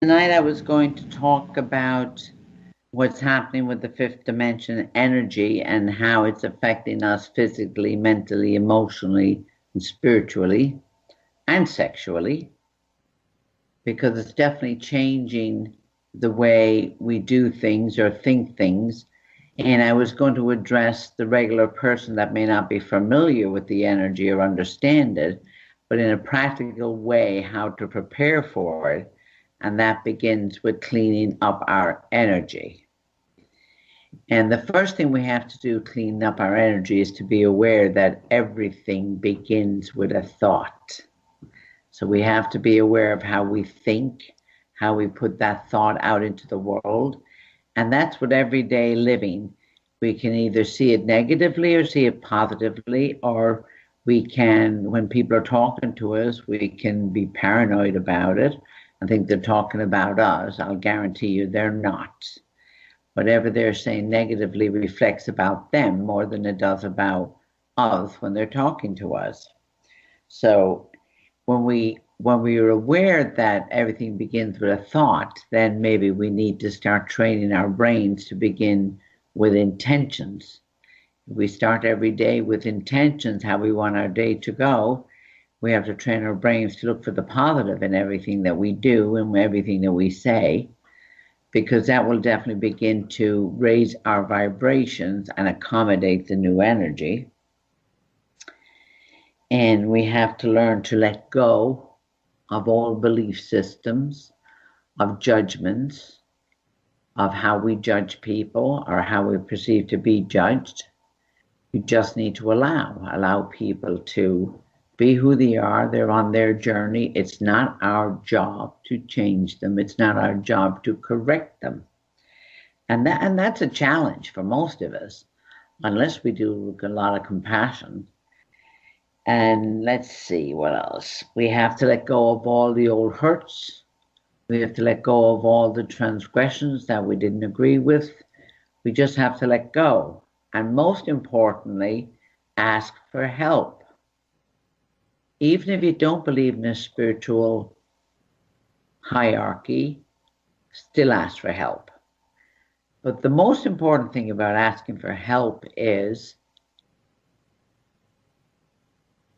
Tonight I was going to talk about what's happening with the fifth dimension energy and how it's affecting us physically, mentally, emotionally, and spiritually, and sexually, because it's definitely changing the way we do things or think things. And I was going to address the regular person that may not be familiar with the energy or understand it, but in a practical way, how to prepare for it. And that begins with cleaning up our energy. And the first thing we have to do cleaning up our energy is to be aware that everything begins with a thought. So we have to be aware of how we think, how we put that thought out into the world. And that's what everyday living, we can either see it negatively or see it positively, or we can, when people are talking to us, we can be paranoid about it. I think they're talking about us. I'll guarantee you they're not. Whatever they're saying negatively reflects about them more than it does about us when they're talking to us. So when we are aware that everything begins with a thought, then maybe we need to start training our brains to begin with intentions. We start every day with intentions, how we want our day to go. We have to train our brains to look for the positive in everything that we do and everything that we say, because that will definitely begin to raise our vibrations and accommodate the new energy. And we have to learn to let go of all belief systems, of judgments, of how we judge people or how we perceive to be judged. You just need to allow people to be who they are. They're on their journey. It's not our job to change them. It's not our job to correct them. And that's a challenge for most of us, unless we do a lot of compassion. And let's see what else. We have to let go of all the old hurts. We have to let go of all the transgressions that we didn't agree with. We just have to let go. And most importantly, ask for help. Even if you don't believe in a spiritual hierarchy, still ask for help. But the most important thing about asking for help is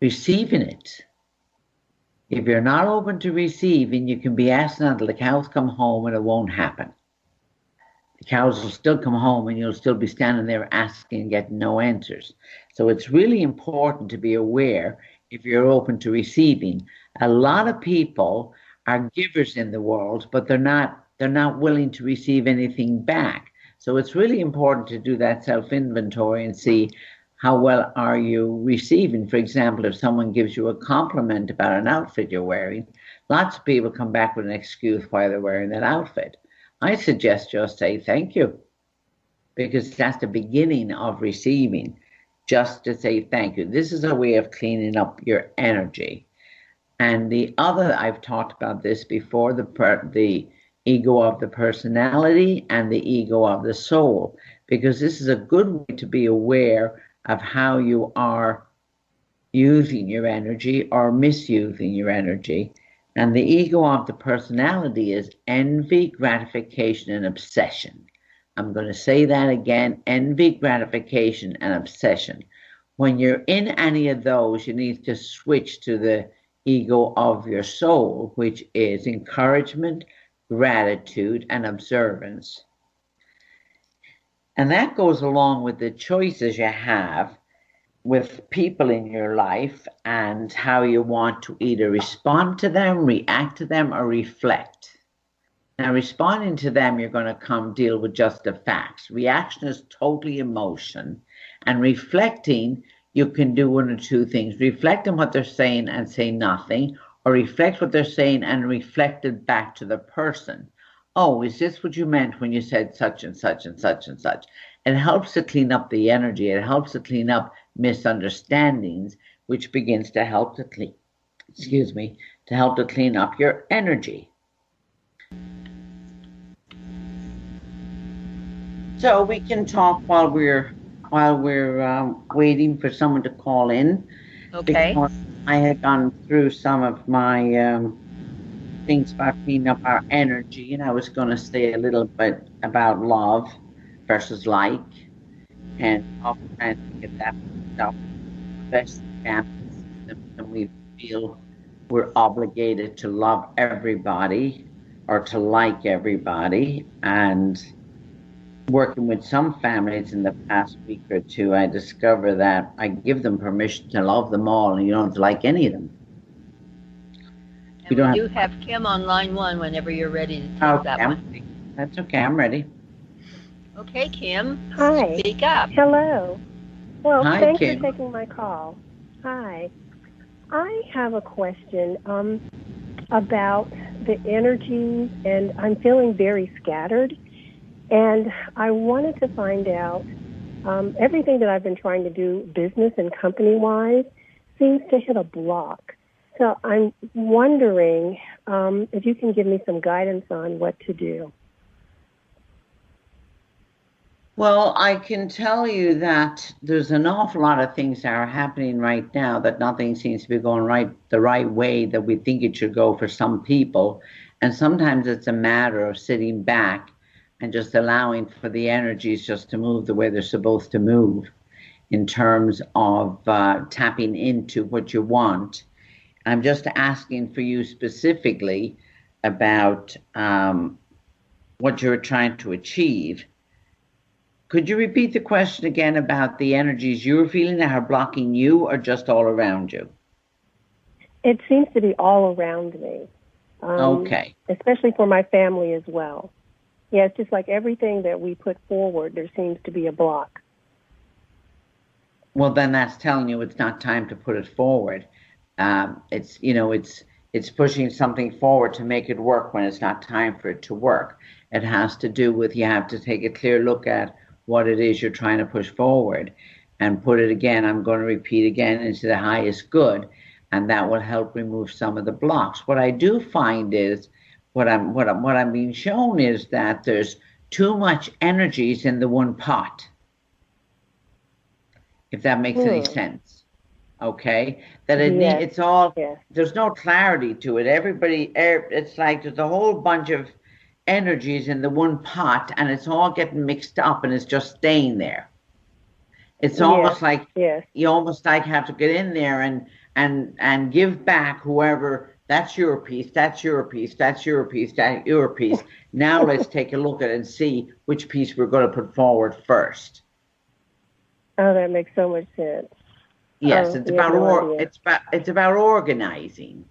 receiving it. If you're not open to receiving, you can be asking until the cows come home and it won't happen. The cows will still come home and you'll still be standing there asking and getting no answers. So it's really important to be aware if you're open to receiving. A lot of people are givers in the world, but they're not willing to receive anything back. So it's really important to do that self-inventory and see how well are you receiving. For example, if someone gives you a compliment about an outfit you're wearing, lots of people come back with an excuse why they're wearing that outfit. I suggest just say thank you, because that's the beginning of receiving, just to say thank you. This is a way of cleaning up your energy. And the other, I've talked about this before, the ego of the personality and the ego of the soul, because this is a good way to be aware of how you are using your energy or misusing your energy. And the ego of the personality is envy, gratification, and obsession. I'm going to say that again, envy, gratification, and obsession. When you're in any of those, you need to switch to the ego of your soul, which is encouragement, gratitude, and observance. And that goes along with the choices you have with people in your life and how you want to either respond to them, react to them, or reflect. Now, responding to them, you're going to come deal with just the facts. Reaction is totally emotion. And reflecting, you can do one or two things. Reflect on what they're saying and say nothing, or reflect what they're saying and reflect it back to the person. Oh, is this what you meant when you said such and such and such and such? It helps to clean up the energy. It helps to clean up misunderstandings, which begins to help to clean up your energy. So we can talk while we're waiting for someone to call in. Okay. Because I had gone through some of my things about cleaning up our energy, and I was going to say a little bit about love versus like, and oftentimes we get that stuff best family systems, and we feel we're obligated to love everybody or to like everybody. And working with some families in the past week or two, I discover that I give them permission to love them all, and you don't have to like any of them. And we do have Kim on line 1 whenever you're ready to take that one. That's okay, I'm ready. Okay, Kim. Hi. Speak up. Hello. Well, Hi, thanks Kim. for taking my call. Hi. I have a question about the energy, and I'm feeling very scattered. And I wanted to find out, everything that I've been trying to do business and company-wise seems to hit a block. So I'm wondering if you can give me some guidance on what to do. Well, I can tell you that there's an awful lot of things that are happening right now that nothing seems to be going the right way that we think it should go for some people. And sometimes it's a matter of sitting back and just allowing for the energies just to move the way they're supposed to move in terms of tapping into what you want. I'm just asking for you specifically about what you're trying to achieve. Could you repeat the question again about the energies you're feeling that are blocking you, or just all around you? It seems to be all around me. Okay. Especially for my family as well. Yeah, it's just like everything that we put forward, there seems to be a block. Well, then that's telling you it's not time to put it forward. It's pushing something forward to make it work when it's not time for it to work. It has to do with, you have to take a clear look at what it is you're trying to push forward and put it again, I'm going to repeat again, into the highest good, and that will help remove some of the blocks. What I do find is, what I'm being shown is that there's too much energies in the one pot, if that makes any sense. Okay, that it's all, there's no clarity to it. It's like there's a whole bunch of energies in the one pot, and it's all getting mixed up, and it's just staying there. It's almost like you almost like have to get in there and give back whoever. That's your piece, that's your piece, that's your piece, that's your piece. Now let's take a look at it and see which piece we're going to put forward first. Oh, that makes so much sense. Yes, it's about organizing.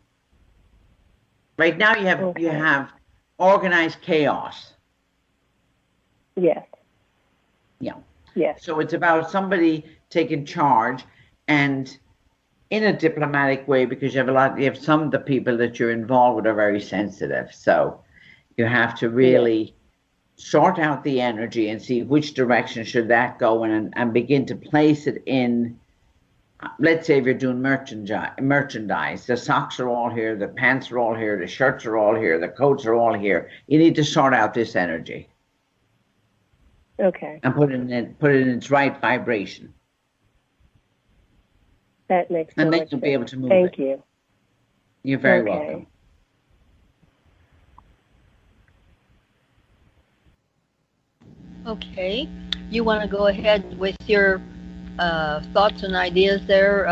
Right now you have organized chaos. Yes. Yeah. Yes. So it's about somebody taking charge, and in a diplomatic way, because you have some of the people that you're involved with are very sensitive. So you have to really sort out the energy and see which direction should that go in, and begin to place it in. Let's say if you're doing merchandise, the socks are all here, the pants are all here, the shirts are all here, the coats are all here. You need to sort out this energy. Okay. And put it in its right vibration. That makes so much sense. And then you'll be able to move it. Thank you. You're very welcome. Okay. You want to go ahead with your thoughts and ideas there,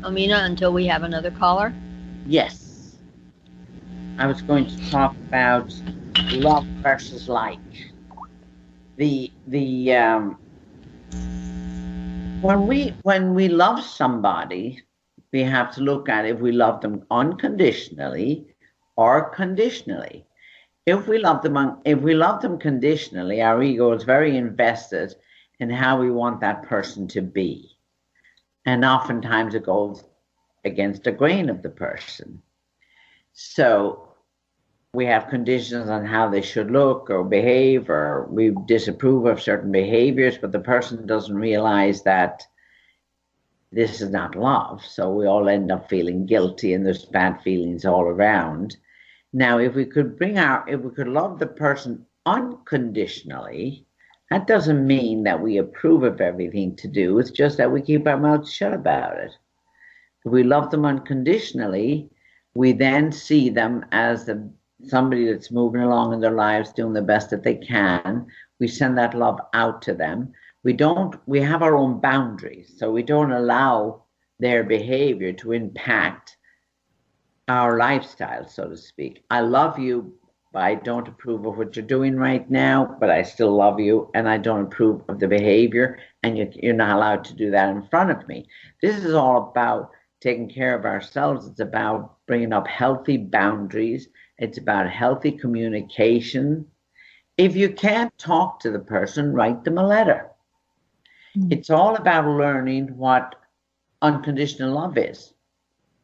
OMENA, until we have another caller? Yes. I was going to talk about love versus like. When we love somebody, we have to look at if we love them unconditionally or conditionally. If we love them conditionally, our ego is very invested in how we want that person to be. And oftentimes it goes against the grain of the person. So we have conditions on how they should look or behave, or we disapprove of certain behaviors, but the person doesn't realize that this is not love. So we all end up feeling guilty, and there's bad feelings all around. Now, if we could love the person unconditionally, that doesn't mean that we approve of everything to do. It's just that we keep our mouths shut about it. If we love them unconditionally, we then see them as somebody that's moving along in their lives, doing the best that they can. We send that love out to them. We have our own boundaries, so we don't allow their behavior to impact our lifestyle, so to speak. I love you, but I don't approve of what you're doing right now, but I still love you, and I don't approve of the behavior, and you're not allowed to do that in front of me. This is all about taking care of ourselves. It's about bringing up healthy boundaries. It's about healthy communication. If you can't talk to the person, write them a letter. It's all about learning what unconditional love is.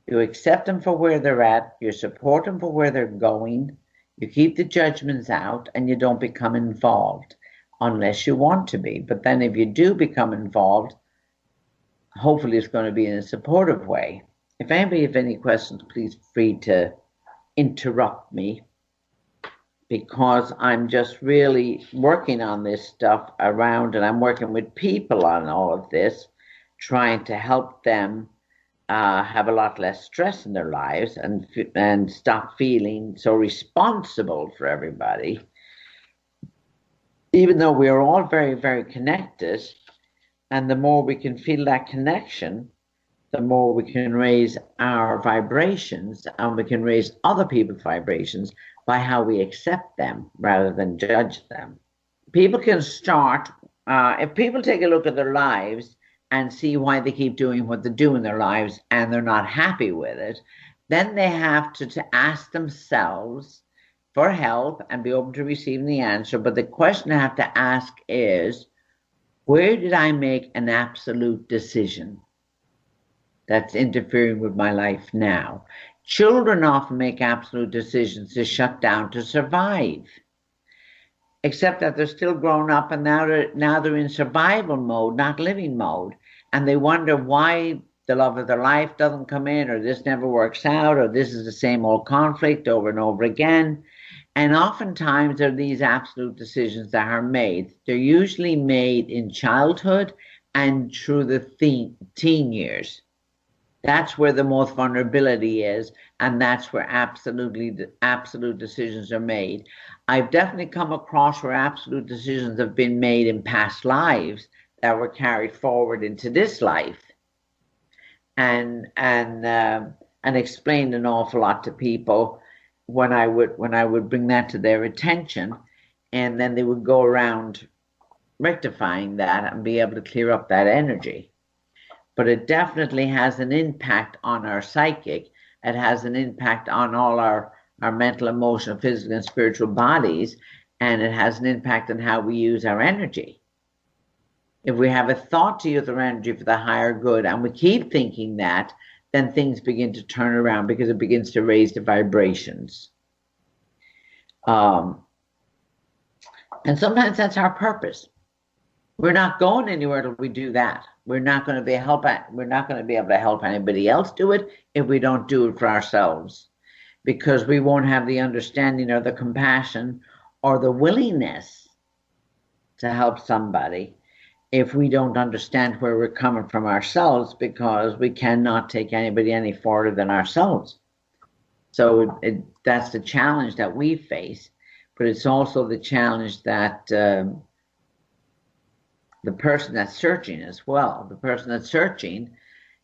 You accept them for where they're at, you support them for where they're going, you keep the judgments out, and you don't become involved unless you want to be. But then if you do become involved, hopefully it's going to be in a supportive way. If anybody has any questions, please feel free to interrupt me, because I'm just really working on this stuff around, and I'm working with people on all of this, trying to help them have a lot less stress in their lives and stop feeling so responsible for everybody. Even though we are all very, very connected, and the more we can feel that connection, the more we can raise our vibrations, and we can raise other people's vibrations by how we accept them rather than judge them. People can start, if people take a look at their lives and see why they keep doing what they do in their lives and they're not happy with it, then they have to ask themselves for help and be open to receiving the answer. But the question I have to ask is, where did I make an absolute decision that's interfering with my life now? Children often make absolute decisions to shut down to survive, except that they're still grown up, and now they're in survival mode, not living mode, and they wonder why the love of their life doesn't come in, or this never works out, or this is the same old conflict over and over again. And oftentimes there are these absolute decisions that are made. They're usually made in childhood and through the teen years. That's where the most vulnerability is, and that's where absolute decisions are made. I've definitely come across where absolute decisions have been made in past lives that were carried forward into this life, and explained an awful lot to people when I would bring that to their attention, and then they would go around rectifying that and be able to clear up that energy. But it definitely has an impact on our psychic. It has an impact on all our mental, emotional, physical, and spiritual bodies, and it has an impact on how we use our energy. If we have a thought to use our energy for the higher good, and we keep thinking that, then things begin to turn around because it begins to raise the vibrations. And sometimes that's our purpose. We're not going anywhere till we do that. We're not going to be able to help anybody else do it if we don't do it for ourselves, because we won't have the understanding or the compassion or the willingness to help somebody if we don't understand where we're coming from ourselves, because we cannot take anybody any further than ourselves. So that's the challenge that we face, but it's also the challenge that the person that's searching as well. The person that's searching,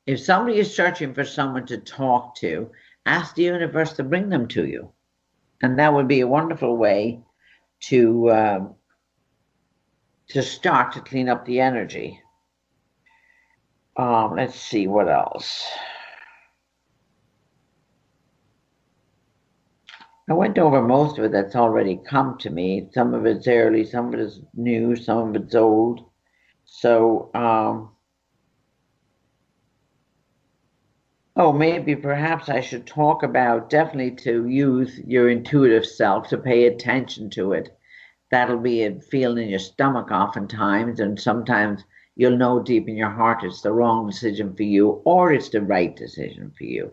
if somebody is searching for someone to talk to, ask the universe to bring them to you. And that would be a wonderful way to start to clean up the energy. Let's see, what else? I went over most of it that's already come to me. Some of it's early, some of it is new, some of it's old. So, maybe perhaps I should talk about definitely to use your intuitive self, to pay attention to it. That'll be a feeling in your stomach oftentimes, and sometimes you'll know deep in your heart it's the wrong decision for you, or it's the right decision for you,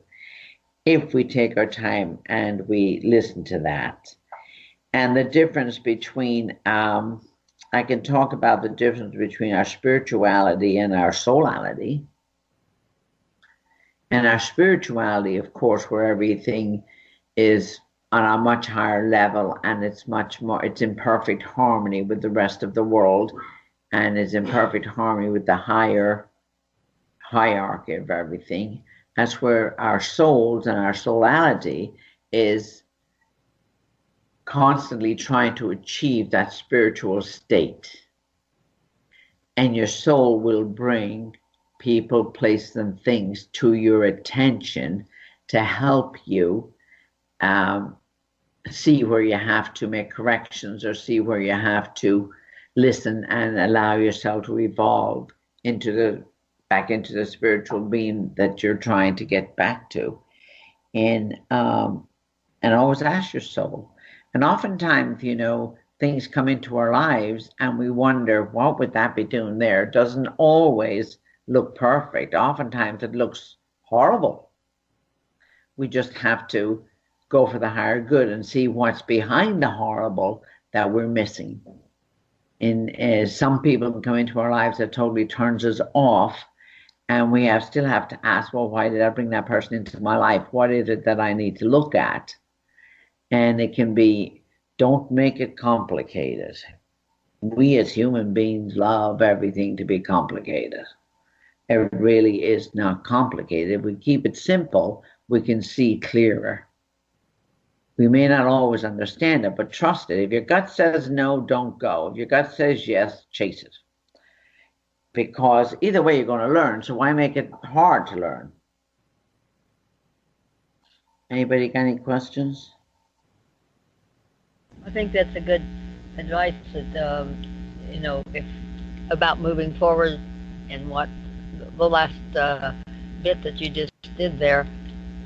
if we take our time and we listen to that. And the difference between, I can talk about the difference between our spirituality and our soulality. And our spirituality, of course, where everything is on a much higher level, and it's much more, it's in perfect harmony with the rest of the world, and is in perfect harmony with the higher hierarchy of everything. That's where our souls and our soulality is constantly trying to achieve that spiritual state. And your soul will bring people, places, and things to your attention to help you see where you have to make corrections, or see where you have to listen and allow yourself to evolve back into the spiritual being that you're trying to get back to. And always ask your soul. And oftentimes, things come into our lives and we wonder, what would that be doing there? It doesn't always look perfect. Oftentimes it looks horrible. We just have to go for the higher good and see what's behind the horrible that we're missing. And some people can come into our lives that totally turns us off, and we still have to ask, well, why did I bring that person into my life? What is it that I need to look at? And it can be, don't make it complicated. We as human beings love everything to be complicated. It really is not complicated. If we keep it simple, we can see clearer. We may not always understand it, but trust it. If your gut says no, don't go. If your gut says yes, chase it. Because either way you're going to learn, so why make it hard to learn? Anybody got any questions? I think that's a good advice that, if about moving forward, and what the last bit that you just did there,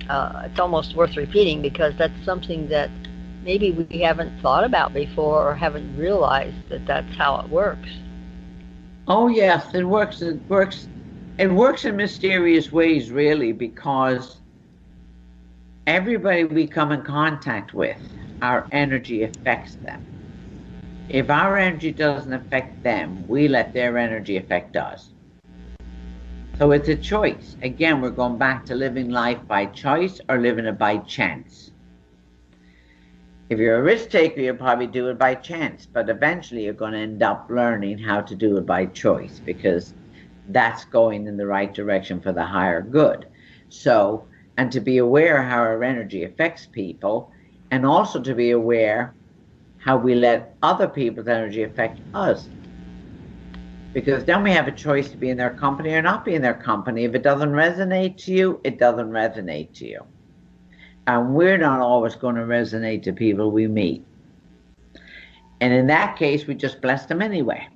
it's almost worth repeating, because that's something that maybe we haven't thought about before, or haven't realized that that's how it works. Oh yes, it works. It works in mysterious ways, really, because everybody we come in contact with, our energy affects them. If our energy doesn't affect them, we let their energy affect us. So it's a choice. Again, we're going back to living life by choice or living it by chance. If you're a risk taker, you'll probably do it by chance, but eventually you're going to end up learning how to do it by choice, because that's going in the right direction for the higher good. So, and to be aware how our energy affects people, and also to be aware how we let other people's energy affect us. Because then we have a choice to be in their company or not be in their company. If it doesn't resonate to you, it doesn't resonate to you. And we're not always going to resonate to people we meet. And in that case, we just bless them anyway.